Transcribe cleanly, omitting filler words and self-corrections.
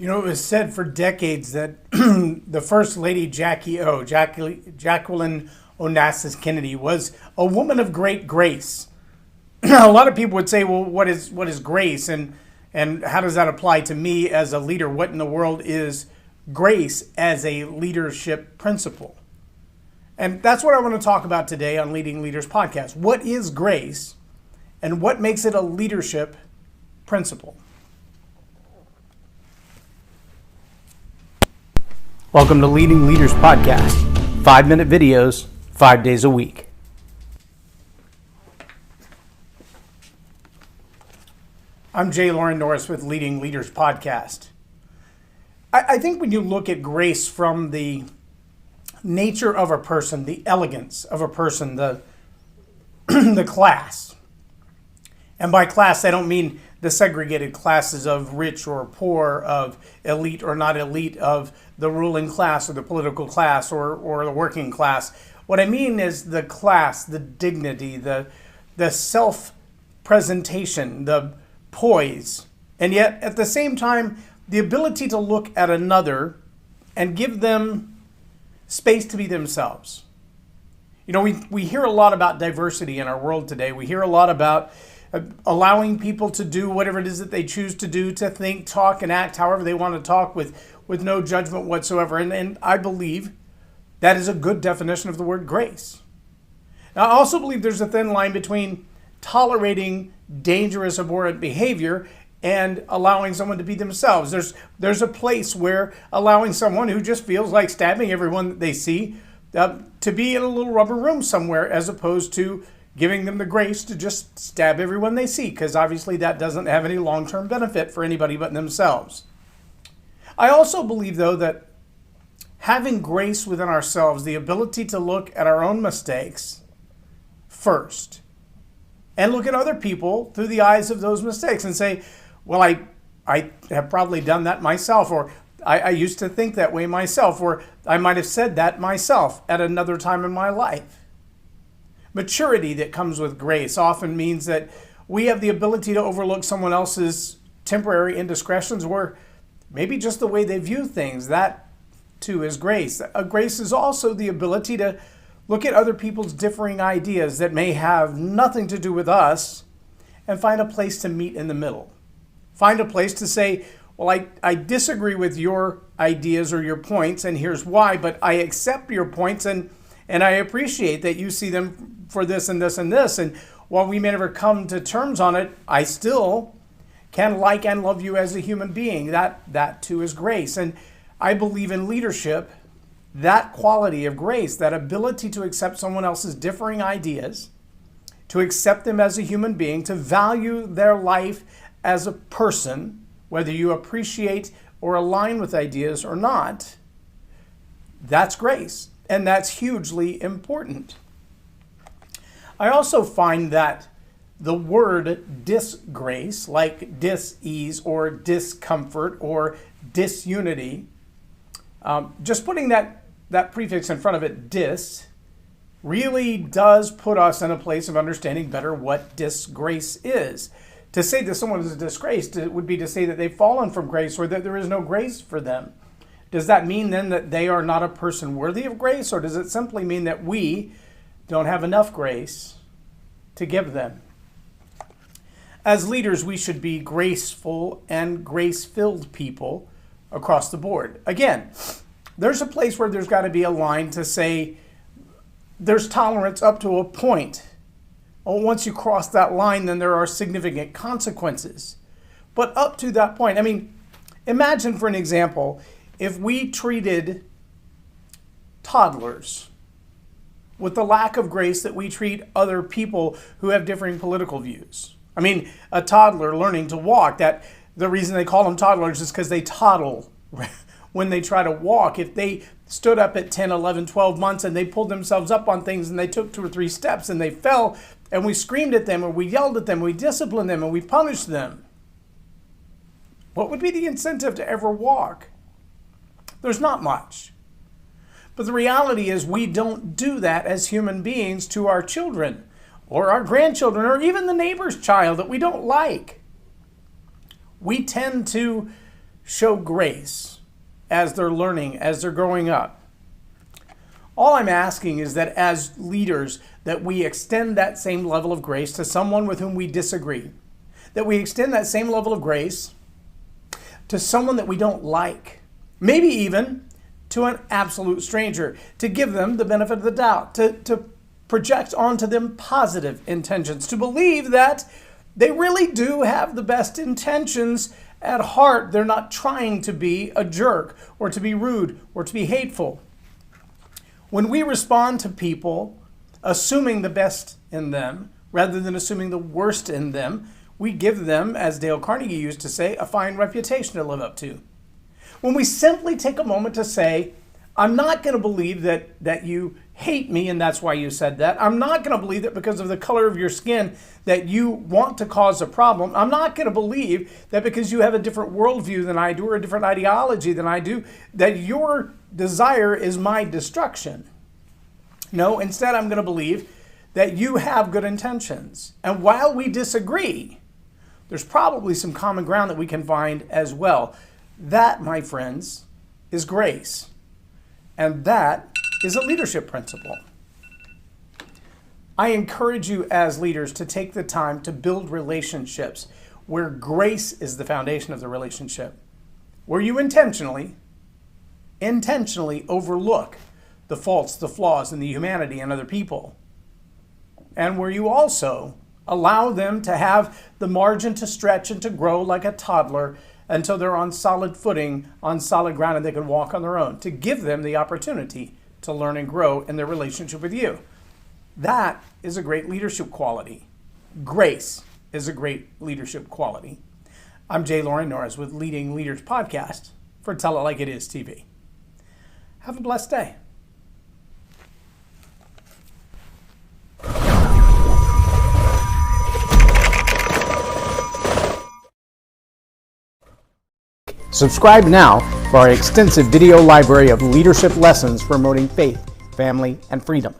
You know, it was said for decades that the First Lady Jacqueline Onassis Kennedy, was a woman of great grace. A lot of people would say, well, what is grace? And how does that apply to me as a leader? What in the world is grace as a leadership principle? And that's what I want to talk about today on Leading Leaders Podcast. What is grace and what makes it a leadership principle? Welcome to Leading Leaders Podcast. 5-minute videos, 5 days a week. I'm J Loren Norris with Leading Leaders Podcast. I think when you look at grace from the nature of a person, the elegance of a person, the class. And by class, I don't mean the segregated classes of rich or poor, of elite or not elite, of the ruling class or the political class or the working class. What I mean is the class, the dignity, the self-presentation, the poise, and yet at the same time, the ability to look at another and give them space to be themselves. You know, we hear a lot about diversity in our world today. We hear a lot about allowing people to do whatever it is that they choose to do, to think, talk, and act however they want to talk with no judgment whatsoever. And I believe that is a good definition of the word grace. Now, I also believe there's a thin line between tolerating dangerous, abhorrent behavior and allowing someone to be themselves. There's a place where allowing someone who just feels like stabbing everyone that they see to be in a little rubber room somewhere, as opposed to giving them the grace to just stab everyone they see, because obviously that doesn't have any long-term benefit for anybody but themselves. I also believe, though, that having grace within ourselves, the ability to look at our own mistakes first, and look at other people through the eyes of those mistakes and say, well, I have probably done that myself, or I used to think that way myself, or I might have said that myself at another time in my life. Maturity that comes with grace often means that we have the ability to overlook someone else's temporary indiscretions, or maybe just the way they view things. That too is grace. Grace is also the ability to look at other people's differing ideas that may have nothing to do with us and find a place to meet in the middle. Find a place to say, well, I disagree with your ideas or your points, and here's why, but I accept your points and I appreciate that you see them for this and this and this. And while we may never come to terms on it, I still can like and love you as a human being. That too is grace. And I believe in leadership, that quality of grace, that ability to accept someone else's differing ideas, to accept them as a human being, to value their life as a person, whether you appreciate or align with ideas or not, that's grace. And that's hugely important. I also find that the word disgrace, like dis-ease or discomfort or disunity, just putting that prefix in front of it, dis, really does put us in a place of understanding better what disgrace is. To say that someone is disgraced would be to say that they've fallen from grace or that there is no grace for them. Does that mean then that they are not a person worthy of grace, or does it simply mean that we don't have enough grace to give them? As leaders, we should be graceful and grace-filled people across the board. Again, there's a place where there's got to be a line to say there's tolerance up to a point. Well, once you cross that line, then there are significant consequences. But up to that point, I mean, imagine for an example, if we treated toddlers with the lack of grace that we treat other people who have differing political views. I mean, a toddler learning to walk, that the reason they call them toddlers is because they toddle when they try to walk. If they stood up at 10, 11, 12 months and they pulled themselves up on things and they took 2 or 3 steps and they fell, and we screamed at them or we yelled at them, we disciplined them and we punished them, what would be the incentive to ever walk? There's not much. But the reality is we don't do that as human beings to our children or our grandchildren or even the neighbor's child that we don't like. We tend to show grace as they're learning, as they're growing up. All I'm asking is that as leaders, that we extend that same level of grace to someone with whom we disagree. That we extend that same level of grace to someone that we don't like. Maybe even to an absolute stranger. To give them the benefit of the doubt. To project onto them positive intentions. To believe that they really do have the best intentions at heart. They're not trying to be a jerk or to be rude or to be hateful. When we respond to people assuming the best in them rather than assuming the worst in them, we give them, as Dale Carnegie used to say, a fine reputation to live up to. When we simply take a moment to say, I'm not going to believe that you hate me and that's why you said that. I'm not going to believe that because of the color of your skin that you want to cause a problem. I'm not going to believe that because you have a different worldview than I do or a different ideology than I do, that your desire is my destruction. No, instead I'm going to believe that you have good intentions. And while we disagree, there's probably some common ground that we can find as well. That, my friends, is grace. And that is a leadership principle. I encourage you as leaders to take the time to build relationships where grace is the foundation of the relationship, where you intentionally overlook the faults, the flaws, and the humanity in other people, and where you also allow them to have the margin to stretch and to grow like a toddler until they're on solid footing, on solid ground, and they can walk on their own, to give them the opportunity to learn and grow in their relationship with you. That is a great leadership quality. Grace is a great leadership quality. I'm J Loren Norris with Leading Leaders Podcast for Tell It Like It Is TV. Have a blessed day. Subscribe now for our extensive video library of leadership lessons promoting faith, family, and freedom.